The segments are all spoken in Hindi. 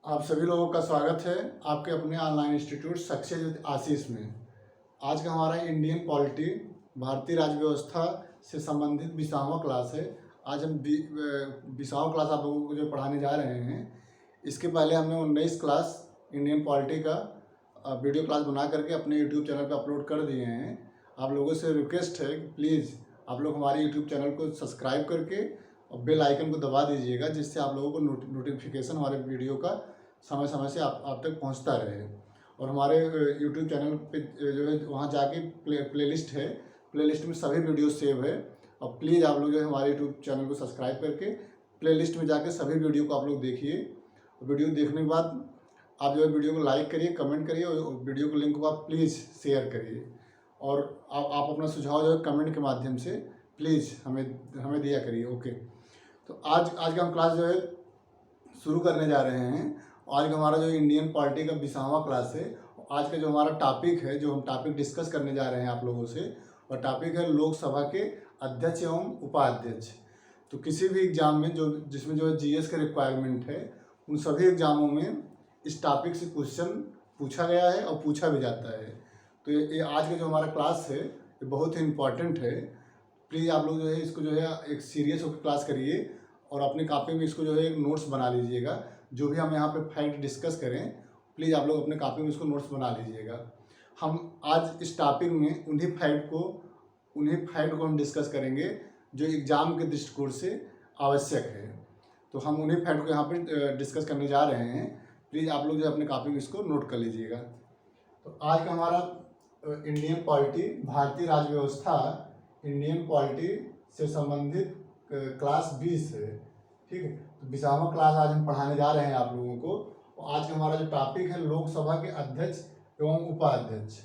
आप सभी लोगों का स्वागत है आपके अपने ऑनलाइन इंस्टीट्यूट सक्सेस विद आशीष में। आज का हमारा इंडियन पॉलिटी भारतीय राज्य व्यवस्था से संबंधित 20वां क्लास है। आज हम 20वां क्लास आप लोगों को जो पढ़ाने जा रहे हैं, इसके पहले हमने 19 क्लास इंडियन पॉलिटी का वीडियो क्लास बना करके अपने यूट्यूब चैनल पर अपलोड कर दिए हैं। आप लोगों से रिक्वेस्ट है कि प्लीज़ आप लोग हमारे यूट्यूब चैनल को सब्सक्राइब करके और बेल आइकन को दबा दीजिएगा, जिससे आप लोगों को नोटिफिकेशन हमारे वीडियो का समय समय से आप तक पहुंचता रहे। और हमारे यूट्यूब चैनल पे जो है वहाँ जाके प्लेलिस्ट है, प्लेलिस्ट में सभी वीडियो सेव है। और प्लीज़ आप लोग जो है हमारे यूट्यूब चैनल को सब्सक्राइब करके प्लेलिस्ट में जाके सभी वीडियो को आप लोग देखिए। वीडियो देखने के बाद आप जो है वीडियो को लाइक करिए, कमेंट करिए और वीडियो को लिंक को आप प्लीज़ शेयर करिए। और आप अपना सुझाव जो है कमेंट के माध्यम से प्लीज़ हमें दिया करिए। ओके, तो आज का हम क्लास जो है शुरू करने जा रहे हैं। आज का हमारा जो इंडियन पॉलिटी का 20वां क्लास है। आज का जो हमारा टॉपिक है, जो हम टॉपिक डिस्कस करने जा रहे हैं आप लोगों से, और टॉपिक है लोकसभा के अध्यक्ष एवं उपाध्यक्ष। तो किसी भी एग्जाम में जिसमें जो है जीएस का रिक्वायरमेंट है, उन सभी एग्जामों में इस टॉपिक से क्वेश्चन पूछा गया है और पूछा भी जाता है। तो ये आज का जो हमारा क्लास है ये बहुत ही इम्पॉर्टेंट है। प्लीज़ आप लोग जो है इसको जो है एक सीरियस होकर क्लास करिए और अपनी कॉपी में इसको जो है एक नोट्स बना लीजिएगा। जो भी हम यहाँ पे फैक्ट डिस्कस करें, प्लीज़ आप लोग अपने कॉपी में इसको नोट्स बना लीजिएगा। हम आज इस टॉपिक में उन्हीं फैक्ट को हम डिस्कस करेंगे जो एग्ज़ाम के दृष्टिकोण से आवश्यक है। तो हम उन्हीं फैक्ट को यहाँ पे डिस्कस करने जा रहे हैं। प्लीज़ आप लोग जो अपने कॉपी में इसको नोट कर लीजिएगा। तो आज का हमारा इंडियन पॉलिटी भारतीय राज्य व्यवस्था इंडियन पॉलिटी से संबंधित क्लास 20 है। ठीक है, तो 20वां क्लास आज हम पढ़ाने जा रहे हैं आप लोगों को। और आज का हमारा जो टॉपिक है लोकसभा के अध्यक्ष एवं उपाध्यक्ष।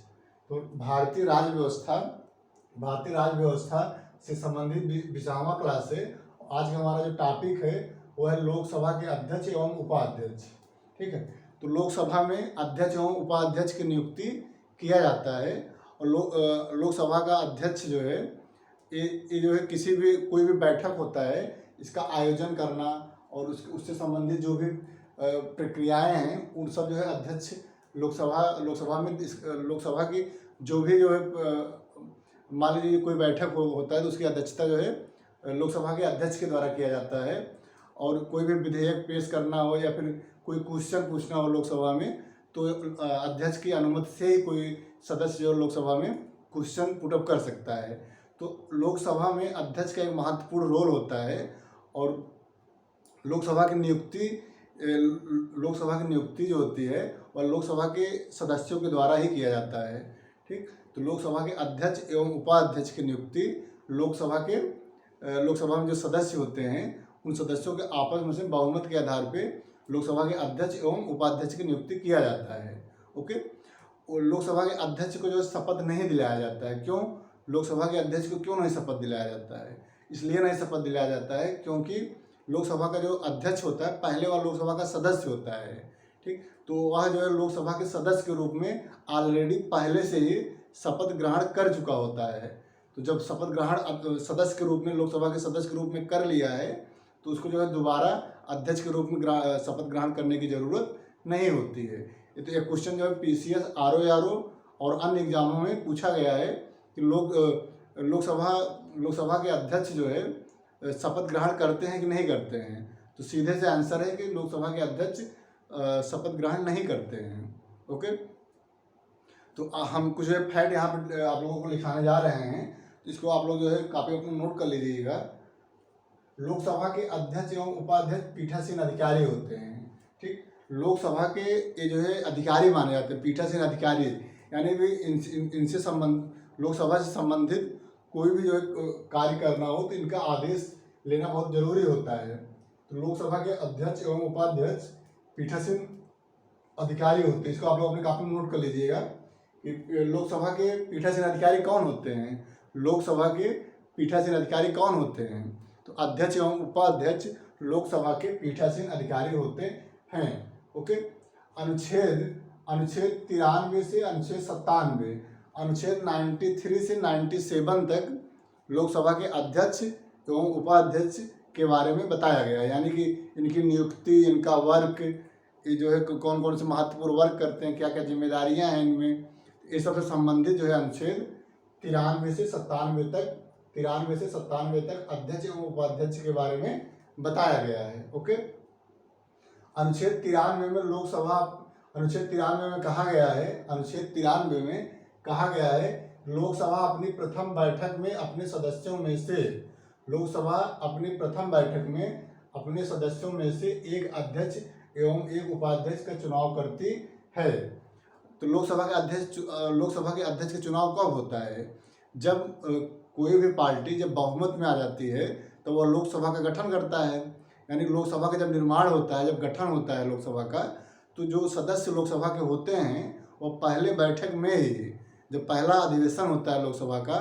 तो भारतीय राज्य व्यवस्था से संबंधित 20वां क्लास है। आज का हमारा जो टॉपिक है वो है लोकसभा के अध्यक्ष एवं उपाध्यक्ष। ठीक है, तो लोकसभा में अध्यक्ष एवं उपाध्यक्ष की नियुक्ति किया जाता है। और लोकसभा का अध्यक्ष जो है ये जो है कोई भी बैठक होता है, इसका आयोजन करना और उससे संबंधित जो भी प्रक्रियाएं हैं, उन सब जो है अध्यक्ष लोकसभा में लोकसभा की जो भी जो है मान लीजिए कोई बैठक होता है तो उसकी अध्यक्षता जो है लोकसभा के अध्यक्ष के द्वारा किया जाता है। और कोई भी विधेयक पेश करना हो या फिर कोई क्वेश्चन पूछना हो लोकसभा में, तो अध्यक्ष की अनुमति से ही कोई सदस्य जो लोकसभा में क्वेश्चन पुटअप कर सकता है। तो लोकसभा में अध्यक्ष का एक महत्वपूर्ण रोल होता है। और लोकसभा की नियुक्ति जो होती है वह लोकसभा के सदस्यों के द्वारा ही किया जाता है। ठीक, तो लोकसभा के अध्यक्ष एवं उपाध्यक्ष की नियुक्ति लोकसभा में जो सदस्य होते हैं उन सदस्यों के आपस में से बहुमत के आधार पे लोकसभा के अध्यक्ष एवं उपाध्यक्ष की नियुक्ति किया जाता है। ओके, और लोकसभा के अध्यक्ष को जो शपथ नहीं दिलाया जाता है। क्यों? लोकसभा के अध्यक्ष को क्यों नहीं शपथ दिलाया जाता है? इसलिए नहीं शपथ दिलाया जाता है क्योंकि लोकसभा का जो अध्यक्ष होता है पहले वह लोकसभा का सदस्य होता है। ठीक, तो वह जो है लोकसभा के सदस्य के रूप में ऑलरेडी पहले से ही शपथ ग्रहण कर चुका होता है। तो जब शपथ ग्रहण सदस्य के रूप में लोकसभा के सदस्य के रूप में कर लिया है, तो उसको जो है दोबारा अध्यक्ष के रूप में शपथ ग्रहण करने की जरूरत नहीं होती है। ये तो एक क्वेश्चन जो है पीसीएस, आरओ और अन्य एग्जामों में पूछा गया है कि लोकसभा के अध्यक्ष जो है शपथ ग्रहण करते हैं कि नहीं करते हैं। तो सीधे से आंसर है कि लोकसभा के अध्यक्ष शपथ ग्रहण नहीं करते हैं। ओके, तो हम कुछ फैक्ट यहाँ पर आप लोगों को लिखाने जा रहे हैं, इसको आप लोग जो है कॉपी अपनी नोट कर लीजिएगा। लोकसभा के अध्यक्ष एवं उपाध्यक्ष पीठासीन अधिकारी होते हैं। ठीक, लोकसभा के ये जो है अधिकारी माने जाते हैं, पीठासीन अधिकारी, यानी भी इनसे लोकसभा से संबंधित कोई भी जो है कार्य करना हो तो इनका आदेश लेना बहुत जरूरी होता है। तो लोकसभा के अध्यक्ष एवं उपाध्यक्ष पीठासीन अधिकारी होते हैं। इसको आप लोग अपने कॉपी में नोट कर लीजिएगा कि लोकसभा के पीठासीन अधिकारी कौन होते हैं। लोकसभा के पीठासीन अधिकारी कौन होते हैं? तो अध्यक्ष एवं उपाध्यक्ष लोकसभा के पीठासीन अधिकारी होते हैं। ओके, अनुच्छेद 93 से अनुच्छेद 97, अनुच्छेद 93 से 97 तक लोकसभा के अध्यक्ष एवं उपाध्यक्ष के बारे में बताया गया है। यानी कि इनकी नियुक्ति, इनका वर्क, ये जो है कौन कौन से महत्वपूर्ण वर्क करते हैं, क्या क्या जिम्मेदारियां हैं इनमें, इस सब से संबंधित जो है अनुच्छेद 93 से 97 तक अध्यक्ष एवं उपाध्यक्ष के बारे में बताया गया है। ओके, अनुच्छेद 93 में लोकसभा, अनुच्छेद 93 में कहा गया है, अनुच्छेद 93 में कहा गया है लोकसभा अपनी प्रथम बैठक में अपने सदस्यों में से, लोकसभा अपनी प्रथम बैठक में अपने सदस्यों में से एक अध्यक्ष एवं एक उपाध्यक्ष का चुनाव करती है। तो लोकसभा के अध्यक्ष का चुनाव कब होता है? जब कोई भी पार्टी जब बहुमत में आ जाती है तो वह लोकसभा का गठन करता है। यानी लोकसभा का जब निर्माण होता है, जब गठन होता है लोकसभा का, तो जो सदस्य लोकसभा के होते हैं वो पहले बैठक में ही, जब पहला अधिवेशन होता है लोकसभा का,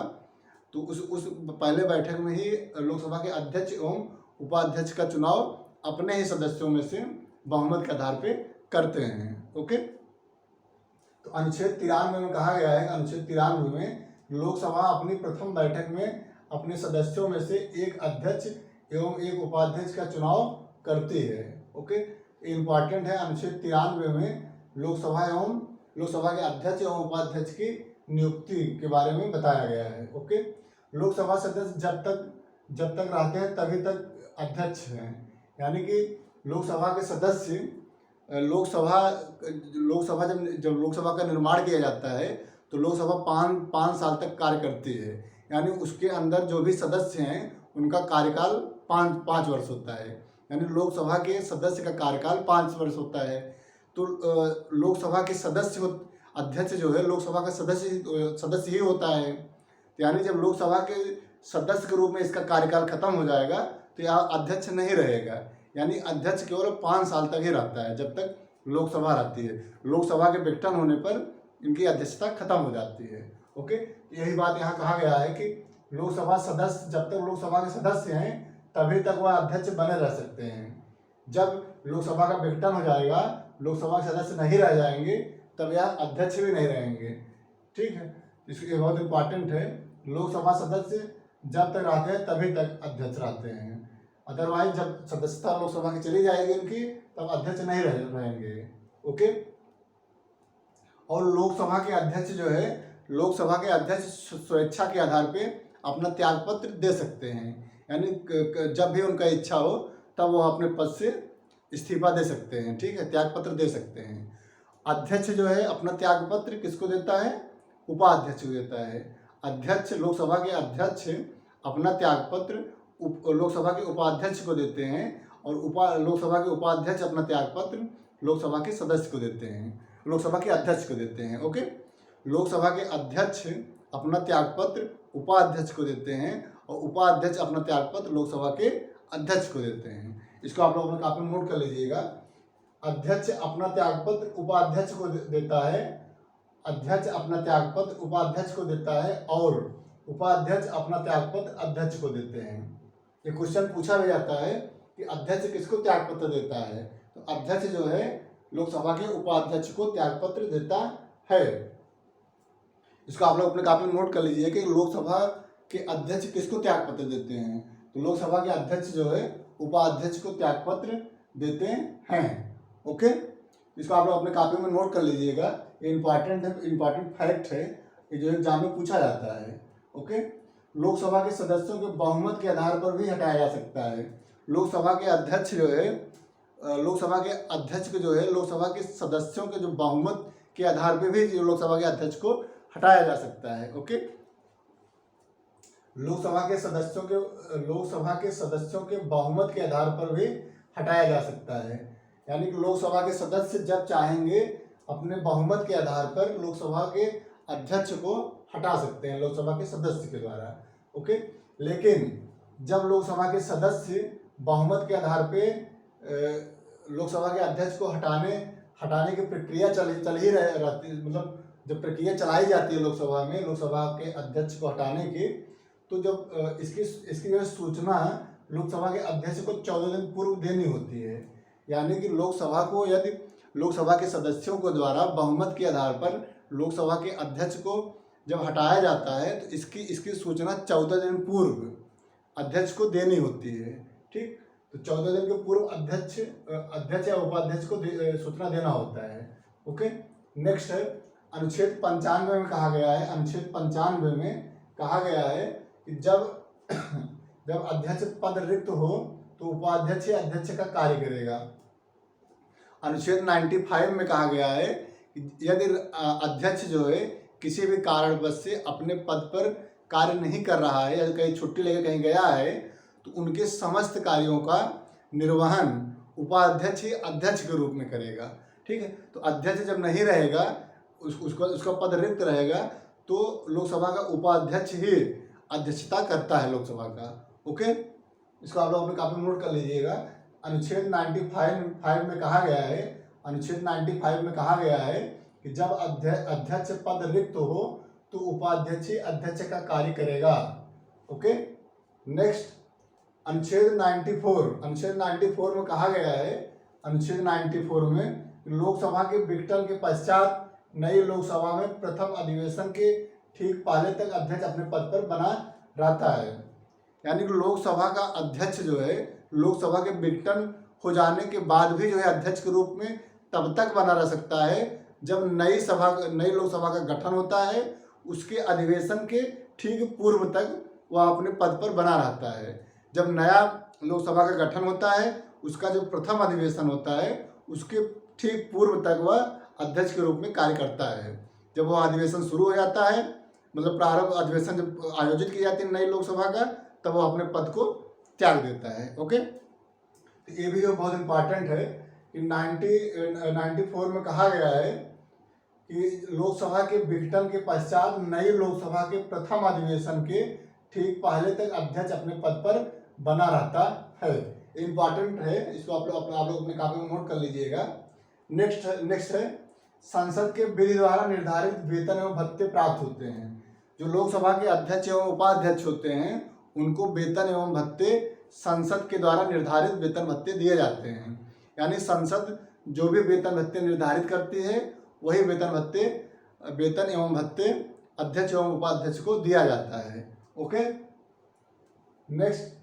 तो उस पहले बैठक में ही लोकसभा के अध्यक्ष एवं उपाध्यक्ष का चुनाव अपने ही सदस्यों में से बहुमत के आधार पे करते हैं। ओके, तो अनुच्छेद 93 में कहा गया है, अनुच्छेद 93 में लोकसभा अपनी प्रथम बैठक में अपने सदस्यों में से एक अध्यक्ष एवं एक उपाध्यक्ष का चुनाव करती है। ओके, इम्पॉर्टेंट है। अनुच्छेद 93 में लोकसभा के अध्यक्ष एवं उपाध्यक्ष की नियुक्ति के बारे में बताया गया है। ओके, लोकसभा सदस्य जब तक रहते हैं तभी तक अध्यक्ष हैं। यानी कि लोकसभा के सदस्य, लोकसभा जब लोकसभा का निर्माण किया जाता है तो लोकसभा 5 साल तक कार्य करती है। यानी उसके अंदर जो भी सदस्य हैं उनका कार्यकाल 5 वर्ष होता है। यानी लोकसभा के सदस्य का कार्यकाल 5 वर्ष होता है। तो लोकसभा के सदस्य, अध्यक्ष जो है लोकसभा का सदस्य ही होता है। यानी जब लोकसभा के सदस्य के रूप में इसका कार्यकाल खत्म हो जाएगा तो यहाँ अध्यक्ष नहीं रहेगा। यानी अध्यक्ष केवल 5 साल तक ही रहता है, जब तक लोकसभा रहती है। लोकसभा के विघटन होने पर इनकी अध्यक्षता खत्म हो जाती है। ओके, यही बात यहाँ कहा गया है कि लोकसभा सदस्य, जब तक लोकसभा के सदस्य हैं तभी तक वह अध्यक्ष बने रह सकते हैं। जब लोकसभा का विघटन हो जाएगा, लोकसभा के सदस्य नहीं रह जाएंगे, तब यह अध्यक्ष भी नहीं रहेंगे। ठीक है, इसलिए बहुत इंपॉर्टेंट है। लोकसभा सदस्य जब तक रहते हैं तभी तक अध्यक्ष रहते हैं। अदरवाइज जब सदस्यता लोकसभा की चली जाएगी इनकी, तब अध्यक्ष नहीं रहेंगे। ओके, और लोकसभा के अध्यक्ष जो है, लोकसभा के अध्यक्ष स्वेच्छा के आधार पे अपना त्यागपत्र दे सकते हैं। यानी जब भी उनका इच्छा हो तब वो अपने पद से इस्तीफा दे सकते हैं। ठीक है, त्यागपत्र दे सकते हैं। अध्यक्ष जो है अपना त्यागपत्र किसको देता है? उपाध्यक्ष को देता है। अध्यक्ष, लोकसभा के अध्यक्ष अपना त्यागपत्र लोकसभा के उपाध्यक्ष को देते हैं, और लोकसभा के उपाध्यक्ष अपना त्यागपत्र लोकसभा के सदस्य को देते हैं, लोकसभा के अध्यक्ष को देते हैं। ओके, लोकसभा के अध्यक्ष अपना त्यागपत्र उपाध्यक्ष को देते हैं और उपाध्यक्ष अपना त्यागपत्र लोकसभा के अध्यक्ष को देते हैं। इसको आप लोग अपने कॉपी में नोट कर लीजिएगा। अध्यक्ष अपना त्यागपत्र उपाध्यक्ष को देता है, अध्यक्ष अपना त्यागपत्र उपाध्यक्ष को देता है, और उपाध्यक्ष अपना त्यागपत्र अध्यक्ष को देते हैं। ये क्वेश्चन पूछा भी जाता है कि अध्यक्ष किसको त्यागपत्र देता है? तो अध्यक्ष जो है लोकसभा के उपाध्यक्ष को त्यागपत्र देता है। इसको आप लोग अपने कॉपी में नोट कर लीजिए कि लोकसभा के अध्यक्ष किसको त्यागपत्र देते हैं। तो लोकसभा के अध्यक्ष जो है उपाध्यक्ष को त्यागपत्र देते हैं। ओके, इसको आप लोग अपने कॉपी में नोट कर लीजिएगा। ये इंपॉर्टेंट है, इंपॉर्टेंट फैक्ट है, ये जो एग्जाम में पूछा जाता है। ओके, लोकसभा के सदस्यों के बहुमत के आधार पर भी हटाया जा सकता है। लोकसभा के अध्यक्ष जो है, लोकसभा के अध्यक्ष को जो है लोकसभा के सदस्यों के जो बहुमत के आधार पर भी लोकसभा के अध्यक्ष को हटाया जा सकता है। ओके, लोकसभा के सदस्यों के बहुमत के आधार पर भी हटाया जा सकता है। यानी कि लोकसभा के सदस्य जब चाहेंगे अपने बहुमत के आधार पर लोकसभा के अध्यक्ष को हटा सकते हैं, लोकसभा के सदस्य के द्वारा। ओके, लेकिन जब लोकसभा के सदस्य बहुमत के आधार पे लोकसभा के अध्यक्ष को हटाने की प्रक्रिया चल ही रहती, मतलब जब प्रक्रिया चलाई जाती है लोकसभा में लोकसभा के अध्यक्ष को हटाने की, तो जब इसकी जो सूचना लोकसभा के अध्यक्ष को 14 दिन पूर्व देनी होती है। यानी कि लोकसभा को, यदि लोकसभा के सदस्यों को द्वारा बहुमत के आधार पर लोकसभा के अध्यक्ष को जब हटाया जाता है तो इसकी सूचना 14 दिन पूर्व अध्यक्ष को देनी होती है। ठीक, तो 14 दिन के पूर्व अध्यक्ष या उपाध्यक्ष को सूचना देना होता है। ओके, नेक्स्ट है अनुच्छेद 95 में कहा गया है, अनुच्छेद 95 में कहा गया है कि जब जब अध्यक्ष पद रिक्त हो तो उपाध्यक्ष या अध्यक्ष का कार्य करेगा। अनुच्छेद 95 में कहा गया है कि यदि अध्यक्ष जो है किसी भी कारणवश से अपने पद पर कार्य नहीं कर रहा है या कहीं छुट्टी लेकर कहीं गया है तो उनके समस्त कार्यों का निर्वहन उपाध्यक्ष ही अध्यक्ष के रूप में करेगा। ठीक है, तो अध्यक्ष जब नहीं रहेगा, उसका पद रिक्त रहेगा, तो लोकसभा का उपाध्यक्ष ही अध्यक्षता करता है लोकसभा का। ओके, इसको आप लोग अपने कापी में नोट कर लीजिएगा। अनुच्छेद 95 में कहा गया है, अनुच्छेद 95 में कहा गया है कि जब अध्यक्ष पद रिक्त हो तो उपाध्यक्ष ही अध्यक्ष का कार्य करेगा। ओके, नेक्स्ट अनुच्छेद 94 में कहा गया है, अनुच्छेद 94 में लोकसभा के विघटन के पश्चात नई लोकसभा में प्रथम अधिवेशन के ठीक पहले तक अध्यक्ष अपने पद पर बना रहता है। यानी कि लोकसभा का अध्यक्ष जो है लोकसभा के विघटन हो जाने के बाद भी जो है अध्यक्ष के रूप में तब तक बना रह सकता है जब नई लोकसभा का गठन होता है, उसके अधिवेशन के ठीक पूर्व तक वह अपने पद पर बना रहता है। जब नया लोकसभा का गठन होता है, उसका जो प्रथम अधिवेशन होता है उसके ठीक पूर्व तक वह अध्यक्ष के रूप में कार्य करता है। जब वह अधिवेशन शुरू हो जाता है, मतलब प्रारंभ अधिवेशन जब आयोजित की जाती है नई लोकसभा का, तब वह अपने पद को त्याग देता है। ओके, तो ये भी जो बहुत इम्पॉर्टेंट है कि 94 में कहा गया है कि लोकसभा के विघटन के पश्चात नई लोकसभा के प्रथम अधिवेशन के ठीक पहले तक अध्यक्ष अपने पद पर बना रहता है। इम्पॉर्टेंट है, इसको आप लोग अपने कापी में नोट कर लीजिएगा। नेक्स्ट है संसद के विधि द्वारा निर्धारित वेतन एवं भत्ते प्राप्त होते हैं। जो लोकसभा के अध्यक्ष एवं उपाध्यक्ष होते हैं उनको वेतन एवं भत्ते संसद के द्वारा निर्धारित वेतन भत्ते दिए जाते हैं। यानी संसद जो भी वेतन भत्ते निर्धारित करती है वही वेतन एवं भत्ते अध्यक्ष एवं उपाध्यक्ष को दिया जाता है। ओके, नेक्स्ट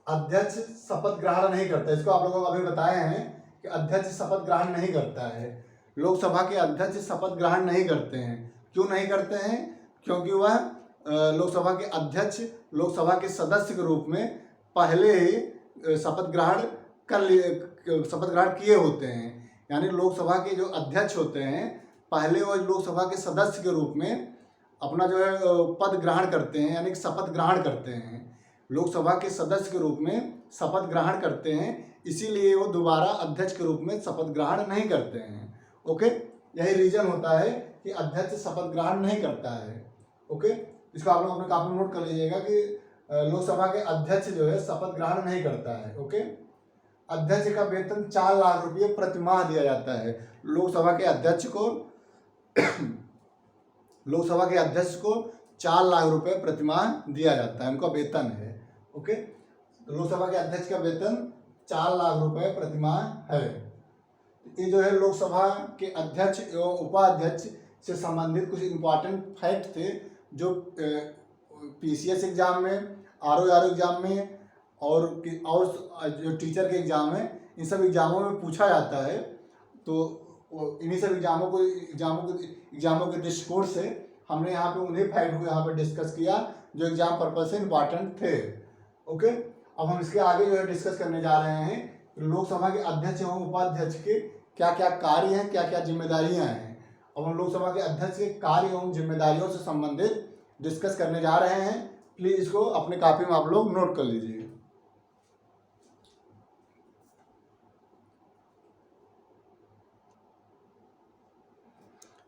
अध्यक्ष शपथ ग्रहण नहीं करता। इसको आप लोगों को अभी बताए हैं कि अध्यक्ष शपथ ग्रहण नहीं करता है। लोकसभा के अध्यक्ष शपथ ग्रहण नहीं करते हैं। क्यों नहीं करते हैं? क्योंकि वह लोकसभा के अध्यक्ष लोकसभा के सदस्य के रूप में पहले ही शपथ ग्रहण किए होते हैं। यानी लोकसभा के जो अध्यक्ष होते हैं पहले वो लोकसभा के सदस्य के रूप में अपना जो है पद ग्रहण करते हैं, यानी शपथ ग्रहण करते हैं। लोकसभा के सदस्य के रूप में शपथ ग्रहण करते हैं, इसीलिए वो दोबारा अध्यक्ष के रूप में शपथ ग्रहण नहीं करते हैं। ओके, यही रीजन होता है कि अध्यक्ष शपथ ग्रहण नहीं करता है। ओके, इसको आप लोग अपने कापी में नोट कर लीजिएगा कि लोकसभा के अध्यक्ष जो है शपथ ग्रहण नहीं करता है। ओके, अध्यक्ष का वेतन 4 लाख रुपये प्रतिमाह दिया जाता है। लोकसभा के अध्यक्ष को 4 लाख रुपए प्रतिमाह दिया जाता है, उनका वेतन है। ओके, तो लोकसभा के अध्यक्ष का वेतन 4 लाख रुपए प्रतिमाह है। ये जो है लोकसभा के अध्यक्ष एवं उपाध्यक्ष से संबंधित कुछ इम्पॉर्टेंट फैक्ट थे जो PCS एग्जाम में, RO एग्जाम में और जो टीचर के एग्जाम है, इन सब एग्जामों में पूछा जाता है। तो इन्हीं सब एग्जामों के दृष्टिकोण से हमने यहाँ पे उन्हीं फैक्ट को यहाँ पे डिस्कस किया जो एग्जाम पर्पज से इम्पॉर्टेंट थे। ओके, अब हम इसके आगे जो है डिस्कस करने जा रहे हैं लोकसभा के अध्यक्ष एवं उपाध्यक्ष के क्या क्या कार्य हैं, क्या क्या जिम्मेदारियां हैं। अब हम लोकसभा के अध्यक्ष के कार्य एवं जिम्मेदारियों से संबंधित डिस्कस करने जा रहे हैं। प्लीज इसको अपने कॉपी में आप लोग नोट कर लीजिए।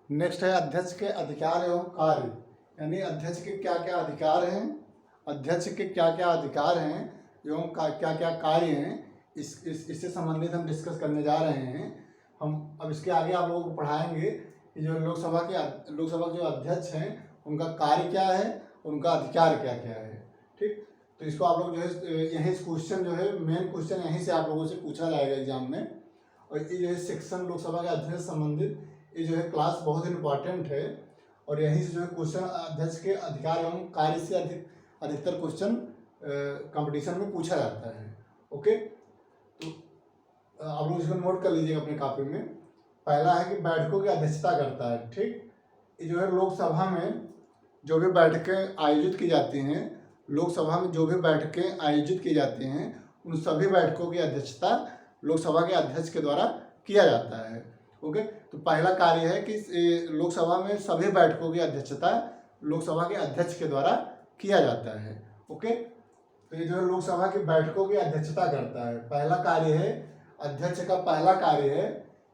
नेक्स्ट है अध्यक्ष के अधिकार एवं कार्य, यानी अध्यक्ष के क्या क्या अधिकार हैं, अध्यक्ष के क्या क्या अधिकार हैं एवं क्या क्या कार्य हैं, इससे संबंधित हम डिस्कस करने जा रहे हैं। हम अब इसके आगे आप लोगों को पढ़ाएंगे कि जो लोकसभा के जो अध्यक्ष हैं उनका कार्य क्या है, उनका अधिकार क्या क्या है। ठीक, तो इसको आप लोग जो है यहीं क्वेश्चन जो है मेन क्वेश्चन यहीं से आप लोगों से पूछा जाएगा एग्जाम में। और ये जो है सेक्शन लोकसभा के अध्यक्ष से संबंधित ये जो है क्लास बहुत इंपॉर्टेंट है और यहीं से जो है क्वेश्चन अध्यक्ष के अधिकार एवं कार्य से अधिकतर क्वेश्चन कंपटीशन में पूछा जाता है। ओके, तो आप लोग इसको नोट कर लीजिएगा अपनी कॉपी में। पहला है कि बैठकों की अध्यक्षता करता है, ठीक। ये जो है लोकसभा में जो भी बैठकें आयोजित की जाती हैं, लोकसभा में जो भी बैठकें आयोजित की जाती हैं, उन सभी बैठकों की अध्यक्षता लोकसभा के अध्यक्ष के द्वारा किया जाता है। ओके, तो पहला कार्य है कि लोकसभा में सभी बैठकों की अध्यक्षता लोकसभा के अध्यक्ष के द्वारा किया जाता है। ओके, तो ये जो है लोकसभा की बैठकों की अध्यक्षता करता है। पहला कार्य है, अध्यक्ष का पहला कार्य है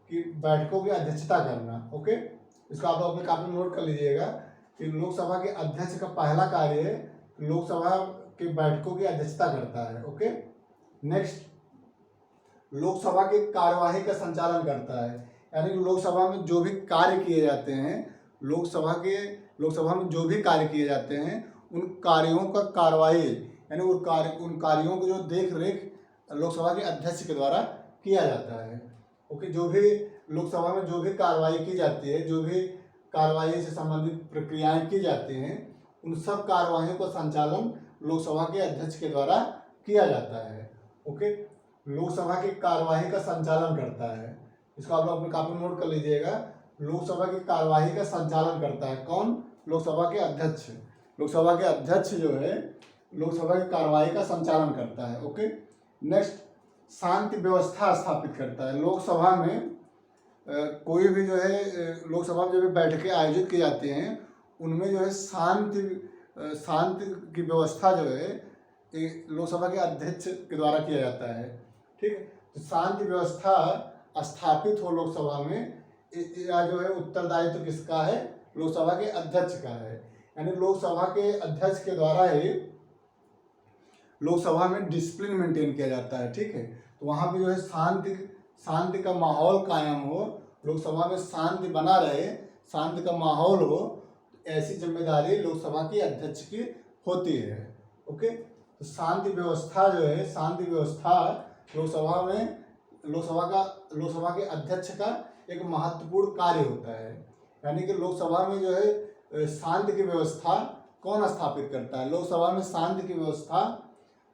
कि बैठकों की अध्यक्षता करना। ओके, इसको आप लोग अपने कॉपी में नोट कर लीजिएगा कि लोकसभा के अध्यक्ष का पहला कार्य है लोकसभा की बैठकों की अध्यक्षता करता है। ओके, नेक्स्ट, लोकसभा की कार्यवाही का संचालन करता है, यानी लोकसभा में जो भी कार्य किए जाते हैं, लोकसभा में जो भी कार्य किए जाते हैं, उन कार्यों का कार्यवाही यानी उन कार्यों की जो देख रेख लोकसभा के अध्यक्ष के द्वारा किया जाता है। ओके, जो भी लोकसभा में जो भी कार्रवाई की जाती है, जो भी कार्रवाई से संबंधित प्रक्रियाएं की जाती हैं, उन सब कार्रवाइयों का संचालन लोकसभा के अध्यक्ष के द्वारा किया जाता है। ओके, लोकसभा की कार्यवाही का संचालन करता है, इसको आप लोग अपनी कॉपी में नोट कर लीजिएगा। लोकसभा की कार्यवाही का संचालन करता है कौन? लोकसभा के अध्यक्ष। लोकसभा के अध्यक्ष जो है लोकसभा की कार्यवाही का संचालन करता है। ओके, नेक्स्ट, शांति व्यवस्था स्थापित करता है। लोकसभा में कोई भी जो है लोकसभा में जो भी बैठकें आयोजित की जाती हैं, उनमें जो है शांति की व्यवस्था जो है लोकसभा के अध्यक्ष के द्वारा किया जाता है। ठीक है, तो शांति व्यवस्था स्थापित हो लोकसभा में, या जो है उत्तरदायित्व किसका है? लोकसभा के अध्यक्ष का है। यानी लोकसभा के अध्यक्ष के द्वारा ही लोकसभा में डिसिप्लिन मेंटेन किया जाता है। ठीक है, तो वहाँ पे जो है शांति का माहौल कायम हो, लोकसभा में शांति बना रहे, शांति का माहौल हो, ऐसी जिम्मेदारी लोकसभा के अध्यक्ष की होती है। ओके, तो शांति व्यवस्था जो है, शांति व्यवस्था लोकसभा के अध्यक्ष का एक महत्वपूर्ण कार्य होता है। यानी कि लोकसभा में जो है शांति की व्यवस्था कौन स्थापित करता है? लोकसभा में शांति की व्यवस्था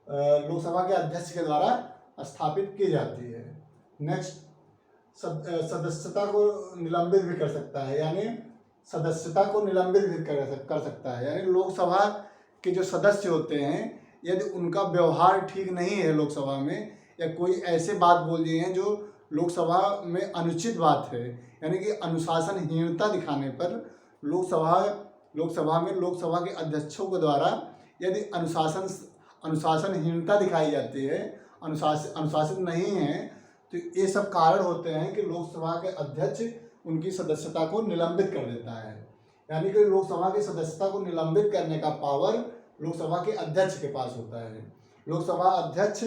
लोकसभा के अध्यक्ष के द्वारा स्थापित की जाती है। नेक्स्ट, सदस्यता को निलंबित भी कर सकता है, यानी सदस्यता को निलंबित भी कर सकता है। यानी लोकसभा के जो सदस्य होते हैं, यदि उनका व्यवहार ठीक नहीं है लोकसभा में, या कोई ऐसे बात बोल दिए हैं जो लोकसभा में अनुचित बात है, यानी कि अनुशासनहीनता दिखाने पर लोकसभा में लोकसभा के अध्यक्षों के द्वारा यदि अनुशासनहीनता दिखाई जाती है, अनुशासित नहीं है, तो ये सब कारण होते हैं कि लोकसभा के अध्यक्ष उनकी सदस्यता को निलंबित कर देता है। यानी कि लोकसभा की सदस्यता को निलंबित करने का पावर लोकसभा के अध्यक्ष के पास होता है। लोकसभा अध्यक्ष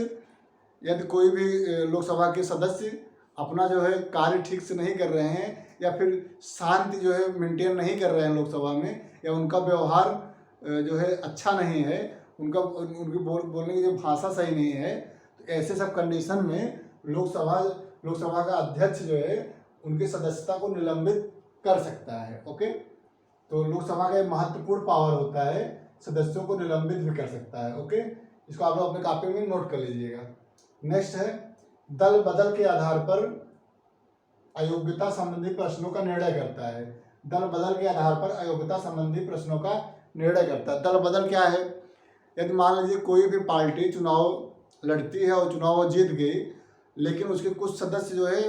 यदि कोई भी लोकसभा के सदस्य अपना जो है कार्य ठीक से नहीं कर रहे हैं, या फिर शांति जो है मेंटेन नहीं कर रहे हैं लोकसभा में, या उनका व्यवहार जो है अच्छा नहीं है, उनकी बोलने की जो भाषा सही नहीं है, तो ऐसे सब कंडीशन में लोकसभा का अध्यक्ष जो है उनकी सदस्यता को निलंबित कर सकता है। ओके, तो लोकसभा का एक महत्वपूर्ण पावर होता है, सदस्यों को निलंबित भी कर सकता है। ओके, इसको आप लोग अपने कॉपी में नोट कर लीजिएगा। नेक्स्ट है, दल बदल के आधार पर अयोग्यता संबंधी प्रश्नों का निर्णय करता है। दल बदल के आधार पर अयोग्यता संबंधी प्रश्नों का निर्णय करता है। दल बदल क्या है? यदि मान लीजिए कोई भी पार्टी चुनाव लड़ती है और चुनाव वो जीत गई, लेकिन उसके कुछ सदस्य जो है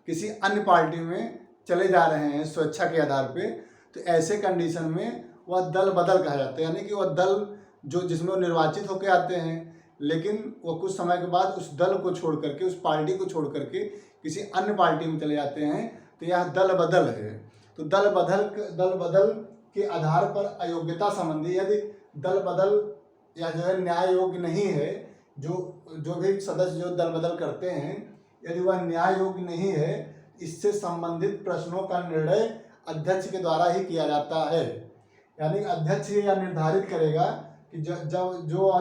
किसी अन्य पार्टी में चले जा रहे हैं स्वेच्छा के आधार पे, तो ऐसे कंडीशन में वह दल बदल कहा जाता है। यानी कि वह दल जिसमें वो निर्वाचित होकर आते हैं, लेकिन वो कुछ समय के बाद उस दल को छोड़ करके, उस पार्टी को छोड़ करके किसी अन्य पार्टी में चले जाते हैं, तो यह दल बदल है। तो दल बदल के आधार पर अयोग्यता संबंधी, यदि दल बदल या जो है न्याय योग्य नहीं है, जो भी सदस्य जो दल बदल करते हैं, यदि वह न्याय योग्य नहीं है, इससे संबंधित प्रश्नों का निर्णय अध्यक्ष के द्वारा ही किया जाता है। यानी अध्यक्ष यह निर्धारित करेगा कि जो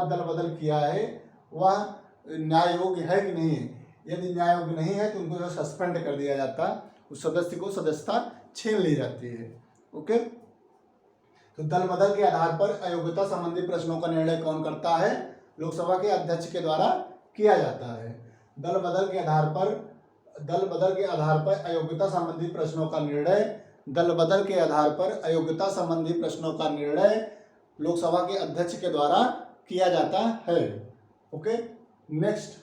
दल बदल किया है वह न्याय योग्य है कि नहीं है। यदि न्याय योग्य नहीं है तो उनको जो सस्पेंड कर दिया जाता, उस सदस्य को सदस्यता छीन ली जाती है। ओके, तो दल बदल के आधार पर अयोग्यता संबंधी प्रश्नों का निर्णय कौन करता है? लोकसभा के अध्यक्ष के द्वारा किया जाता है। दल बदल के आधार पर अयोग्यता संबंधी प्रश्नों का निर्णय लोकसभा के अध्यक्ष के द्वारा किया जाता है। ओके, नेक्स्ट,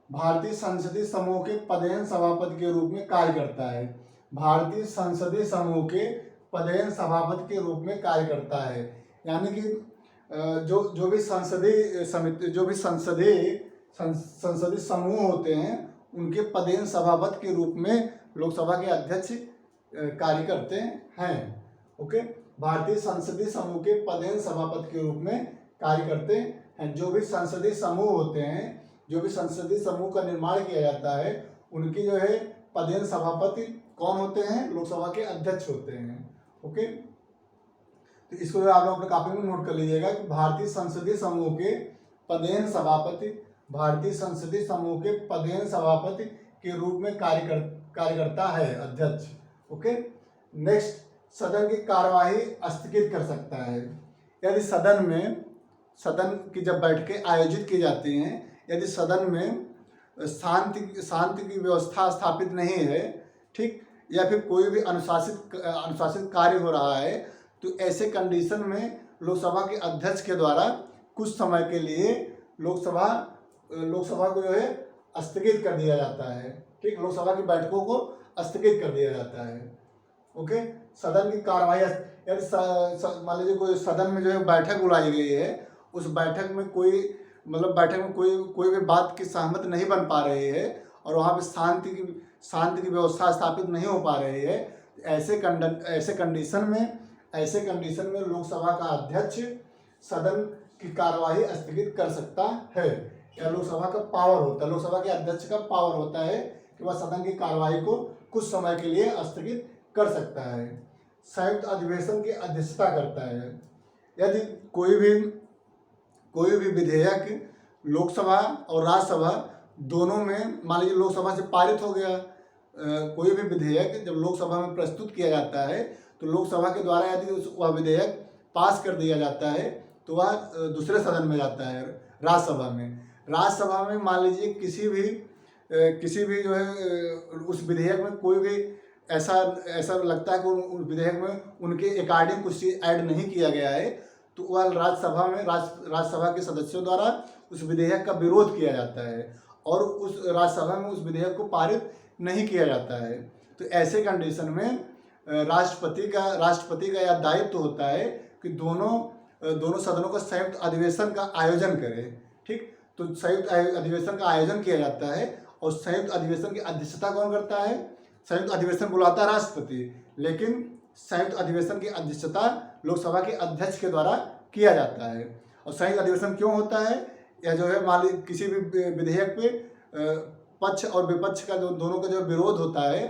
भारतीय संसदीय समूह के पदेन सभापति के रूप में कार्य करता है। भारतीय संसदीय समूह के पदेन सभापति के रूप में कार्य करता है, यानी कि जो भी संसदीय समिति, जो भी संसदीय समूह होते हैं उनके पदेन सभापति के रूप में लोकसभा के अध्यक्ष कार्य करते हैं। ओके, भारतीय संसदीय समूह के पदेन सभापति के रूप में कार्य करते हैं। जो भी संसदीय समूह होते हैं, जो भी संसदीय समूह का निर्माण किया जाता है, उनकी जो है पदेन सभापति कौन होते हैं? लोकसभा के अध्यक्ष होते हैं। ओके, तो इसको आप लोग अपने कॉपी में नोट कर लीजिएगा कि भारतीय संसदीय समूह के पदेन सभापति के रूप में कार्य करता है अध्यक्ष। ओके, नेक्स्ट, सदन की कार्यवाही स्थगित कर सकता है। यदि सदन की जब बैठकें आयोजित की जाती हैं, यदि सदन में शांति की व्यवस्था स्थापित नहीं है, ठीक, या फिर कोई भी अनुशासित कार्य हो रहा है, तो ऐसे कंडीशन में लोकसभा के अध्यक्ष के द्वारा कुछ समय के लिए लोकसभा को जो है स्थगित कर दिया जाता है। ठीक, लोकसभा की बैठकों को स्थगित कर दिया जाता है। ओके, सदन की कार्यवाही, यदि मान लीजिए कोई सदन में जो है बैठक बुलाई गई है, उस बैठक में कोई भी बात की सहमत नहीं बन पा रही है और वहाँ पे शांति की व्यवस्था स्थापित नहीं हो पा रही है, ऐसे कंडीशन में लोकसभा का अध्यक्ष सदन की कार्यवाही स्थगित कर सकता है। या लोकसभा का पावर होता है, लोकसभा के अध्यक्ष का पावर होता है कि वह सदन की कार्यवाही को कुछ समय के लिए स्थगित कर सकता है। संयुक्त अधिवेशन की अध्यक्षता करता है। यदि कोई भी विधेयक लोकसभा और राज्यसभा दोनों में, मान लीजिए लोकसभा से पारित हो गया, कोई भी विधेयक जब लोकसभा में प्रस्तुत किया जाता है तो लोकसभा के द्वारा यदि वह विधेयक पास कर दिया जाता है तो वह दूसरे सदन में जाता है, राज्यसभा में मान लीजिए किसी भी जो है उस विधेयक में कोई भी ऐसा लगता है कि उस विधेयक में उनके अकॉर्डिंग कुछ चीज़ ऐड नहीं किया गया है, तो वह राज्यसभा के सदस्यों द्वारा उस विधेयक का विरोध किया जाता है और उस राज्यसभा में उस विधेयक को पारित नहीं किया जाता है। तो ऐसे कंडीशन में राष्ट्रपति का यह दायित्व होता है कि दोनों सदनों का संयुक्त अधिवेशन का आयोजन करे। ठीक, तो संयुक्त अधिवेशन का आयोजन किया जाता है और संयुक्त अधिवेशन की अध्यक्षता कौन करता है? संयुक्त अधिवेशन बुलाता है राष्ट्रपति, लेकिन संयुक्त अधिवेशन की अध्यक्षता लोकसभा के अध्यक्ष के द्वारा किया जाता है। और संयुक्त अधिवेशन क्यों होता है? यह जो है मान लीजिए किसी भी विधेयक पे पक्ष और विपक्ष का दोनों का जो विरोध होता है,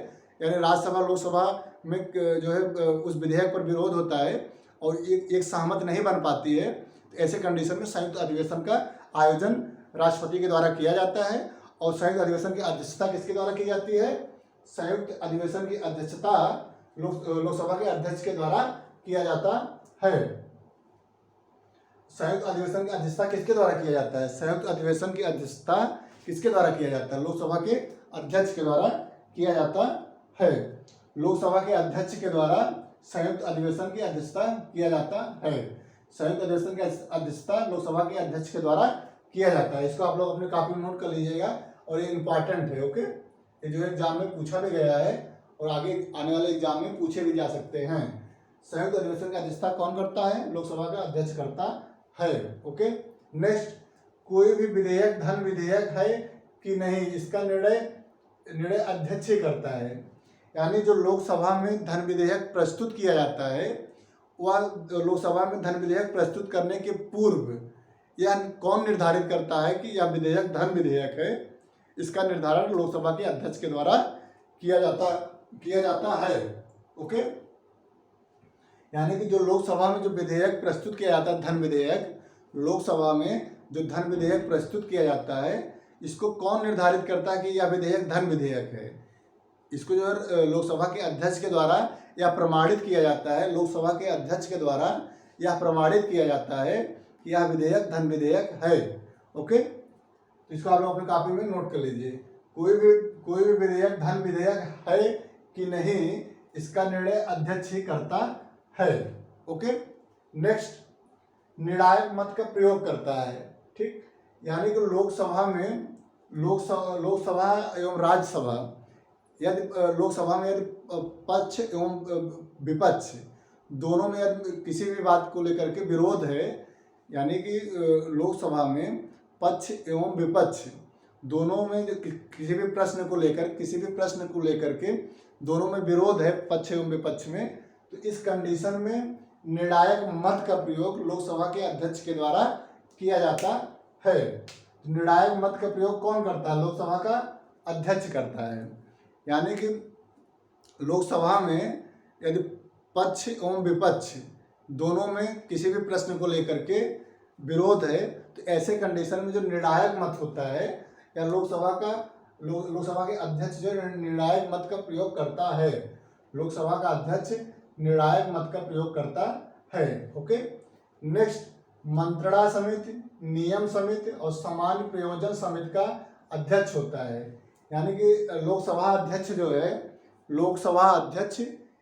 यानी राज्यसभा लोकसभा में जो है उस विधेयक पर विरोध होता है और एक सहमत नहीं बन पाती है, तो ऐसे कंडीशन में संयुक्त अधिवेशन का आयोजन राष्ट्रपति के द्वारा किया जाता है। और संयुक्त अधिवेशन की अध्यक्षता किसके द्वारा की जाती है? संयुक्त अधिवेशन की अध्यक्षता लोकसभा के अध्यक्ष के द्वारा किया जाता है। संयुक्त अधिवेशन की अध्यक्षता किसके द्वारा किया जाता है? संयुक्त अधिवेशन की अध्यक्षता किसके द्वारा किया जाता है? लोकसभा के अध्यक्ष के द्वारा किया जाता है। लोकसभा के अध्यक्ष के द्वारा संयुक्त अधिवेशन की अध्यक्षता किया जाता है। संयुक्त अधिवेशन की अध्यक्षता लोकसभा के अध्यक्ष के द्वारा किया जाता है। इसको आप लोग अपने कॉपी में नोट कर लीजिएगा और ये इम्पॉर्टेंट है। ओके, ये जो एग्जाम में पूछा भी गया है और आगे आने वाले एग्जाम में पूछे भी जा सकते हैं। संयुक्त अधिवेशन की अध्यक्षता कौन करता है? लोकसभा का अध्यक्ष करता है। ओके, नेक्स्ट, कोई भी विधेयक धन विधेयक है कि नहीं, इसका निर्णय अध्यक्ष ही करता है। यानी जो लोकसभा में धन विधेयक प्रस्तुत किया जाता है, वह लोकसभा में धन विधेयक प्रस्तुत करने के पूर्व यह कौन निर्धारित करता है कि यह विधेयक धन विधेयक है? इसका निर्धारण लोकसभा के अध्यक्ष के द्वारा किया जाता है। ओके, यानी कि जो लोकसभा में जो विधेयक प्रस्तुत किया जाता है, धन विधेयक, लोकसभा में जो धन विधेयक प्रस्तुत किया जाता है, इसको कौन निर्धारित करता है कि यह विधेयक धन विधेयक है? इसको जो है लोकसभा के अध्यक्ष के द्वारा यह प्रमाणित किया जाता है। लोकसभा के अध्यक्ष के द्वारा यह प्रमाणित किया जाता है कि यह विधेयक धन विधेयक है। ओके, तो इसको आप लोग अपनी कॉपी में नोट कर लीजिए। कोई भी विधेयक धन विधेयक है कि नहीं, इसका निर्णय अध्यक्ष ही करता है। ओके। नेक्स्ट, निर्णायक मत का प्रयोग करता है। ठीक, यानी कि लोकसभा एवं राज्यसभा, यदि लोकसभा में यदि पक्ष एवं विपक्ष दोनों में यदि किसी भी बात को लेकर के विरोध है, यानी कि लोकसभा में पक्ष एवं विपक्ष दोनों में किसी भी प्रश्न को लेकर के दोनों में विरोध है, पक्ष एवं विपक्ष में, तो इस कंडीशन में निर्णायक मत का प्रयोग लोकसभा के अध्यक्ष के द्वारा किया जाता है। निर्णायक मत का प्रयोग कौन करता है? लोकसभा का अध्यक्ष करता है। यानी कि लोकसभा में यदि पक्ष एवं विपक्ष दोनों में किसी भी प्रश्न को लेकर के विरोध है, तो ऐसे कंडीशन में जो निर्णायक मत होता है, या लोकसभा के अध्यक्ष जो निर्णायक मत का प्रयोग करता है, लोकसभा का अध्यक्ष निर्णायक मत का प्रयोग करता है। ओके। नेक्स्ट, मंत्रणा समिति, नियम समिति और सामान्य प्रयोजन समिति का अध्यक्ष होता है। यानी कि लोकसभा अध्यक्ष जो है, लोकसभा अध्यक्ष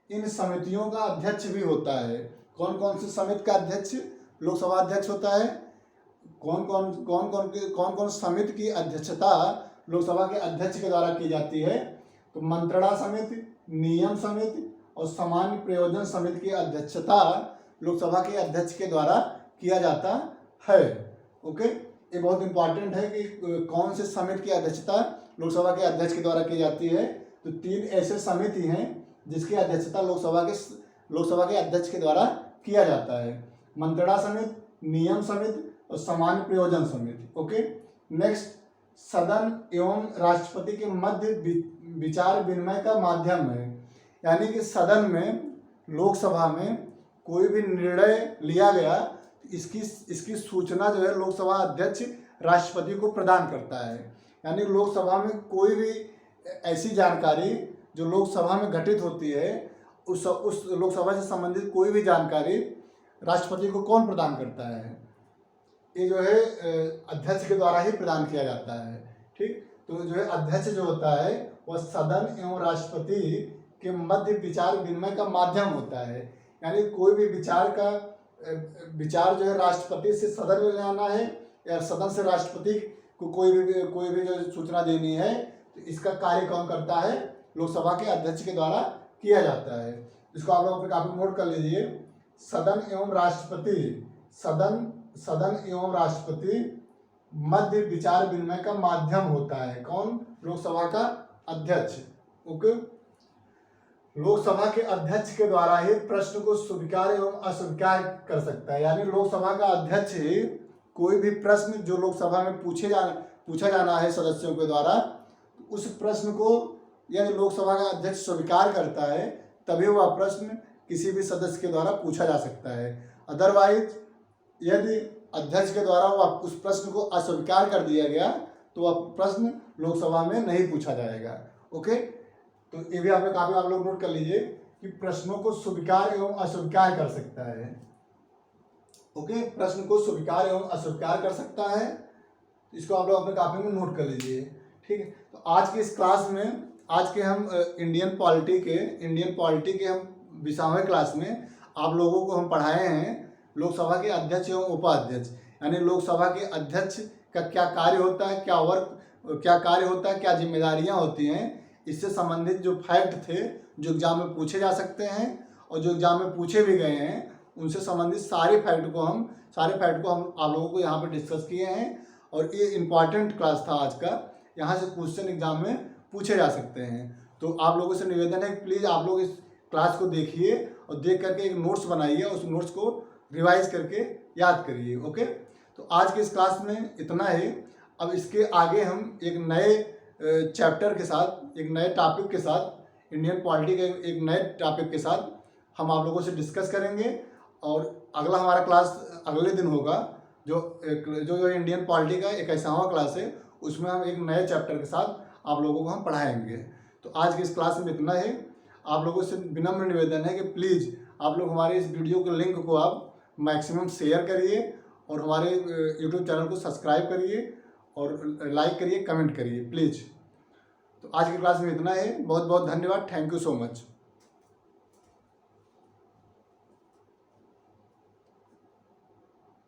इन समितियों का अध्यक्ष भी होता है। कौन कौन सी समिति का अध्यक्ष लोकसभा अध्यक्ष होता है? कौन कौन समिति की अध्यक्षता लोकसभा के अध्यक्ष के द्वारा की जाती है? तो मंत्रणा समिति, नियम समिति और सामान्य प्रयोजन समिति की अध्यक्षता लोकसभा के अध्यक्ष के द्वारा किया जाता है। ओके। ये बहुत इंपॉर्टेंट है कि कौन से समिति की अध्यक्षता लोकसभा के अध्यक्ष के द्वारा की जाती है। तो 3 ऐसे समिति हैं जिसकी अध्यक्षता लोकसभा के अध्यक्ष के द्वारा किया जाता है। मंत्रणा समिति, नियम समिति और सामान्य प्रयोजन समिति। ओके। नेक्स्ट, सदन एवं राष्ट्रपति के मध्य विचार विनिमय का माध्यम है। यानी कि सदन में, लोकसभा में कोई भी निर्णय लिया गया, इसकी सूचना जो है लोकसभा अध्यक्ष राष्ट्रपति को प्रदान करता है। यानी लोकसभा में कोई भी ऐसी जानकारी जो लोकसभा में घटित होती है, उस लोकसभा से संबंधित कोई भी जानकारी राष्ट्रपति को कौन प्रदान करता है? ये जो है अध्यक्ष के द्वारा ही प्रदान किया जाता है। ठीक, तो जो है अध्यक्ष जो होता है वह सदन एवं राष्ट्रपति के मध्य विचार विनिमय का माध्यम होता है। यानी कोई भी विचार जो है राष्ट्रपति से सदन में ले आना है, या सदन से राष्ट्रपति को कोई भी जो सूचना देनी है, तो इसका कार्य कौन करता है? लोकसभा के अध्यक्ष के द्वारा किया जाता है। इसको आप लोग काफी नोट कर लीजिए। सदन एवं राष्ट्रपति मध्य विचार विनिमय का माध्यम होता है। कौन? लोकसभा का अध्यक्ष। ओके। लोकसभा के अध्यक्ष के द्वारा ही प्रश्न को स्वीकार एवं अस्वीकार कर सकता है। यानी लोकसभा का अध्यक्ष ही कोई भी प्रश्न जो लोकसभा में पूछा जाना है सदस्यों के द्वारा, उस प्रश्न को यदि लोकसभा का अध्यक्ष स्वीकार करता है, तभी वह प्रश्न किसी भी सदस्य के द्वारा पूछा जा सकता है। अदरवाइज यदि अध्यक्ष के द्वारा वह उस प्रश्न को अस्वीकार कर दिया गया, तो वह प्रश्न लोकसभा में नहीं पूछा जाएगा। ओके। तो ये भी आप लोग नोट कर लीजिए कि प्रश्नों को स्वीकार एवं अस्वीकार कर सकता है। ओके, प्रश्न को स्वीकार एवं अस्वीकार कर सकता है। इसको आप लोग अपने कॉपी में नोट कर लीजिए। ठीक है। तो आज की इस क्लास में, आज के हम इंडियन पॉलिटी के हम 20वें क्लास में आप लोगों को हम पढ़ाए हैं लोकसभा के अध्यक्ष एवं उपाध्यक्ष। यानी लोकसभा के अध्यक्ष का क्या कार्य होता है, क्या जिम्मेदारियां होती हैं, इससे संबंधित जो फैक्ट थे जो एग्जाम में पूछे जा सकते हैं और जो एग्जाम में पूछे भी गए हैं, उनसे संबंधित सारे फैक्ट को हम आप लोगों को यहाँ पर डिस्कस किए हैं। और ये इम्पॉर्टेंट क्लास था आज का, यहाँ से क्वेश्चन एग्जाम में पूछे जा सकते हैं। तो आप लोगों से निवेदन है कि प्लीज़ आप लोग इस क्लास को देखिए और देख करके एक नोट्स बनाइए, उस नोट्स को रिवाइज करके याद करिए। ओके। तो आज के इस क्लास में इतना ही। अब इसके आगे हम एक नए चैप्टर के साथ, एक नए टॉपिक के साथ, इंडियन पॉलिटी के एक नए टॉपिक के साथ हम आप लोगों से डिस्कस करेंगे। और अगला हमारा क्लास अगले दिन होगा, जो इंडियन पॉलिटी का 21वां क्लास है, उसमें हम एक नए चैप्टर के साथ आप लोगों को हम पढ़ाएंगे। तो आज की इस क्लास में इतना है। आप लोगों से विनम्र निवेदन है कि प्लीज़ आप लोग हमारे इस वीडियो के लिंक को आप मैक्सिमम शेयर करिए और हमारे यूट्यूब चैनल को सब्सक्राइब करिए और लाइक करिए, कमेंट करिए प्लीज़। तो आज की क्लास में इतना है। बहुत बहुत धन्यवाद। Thank you so much.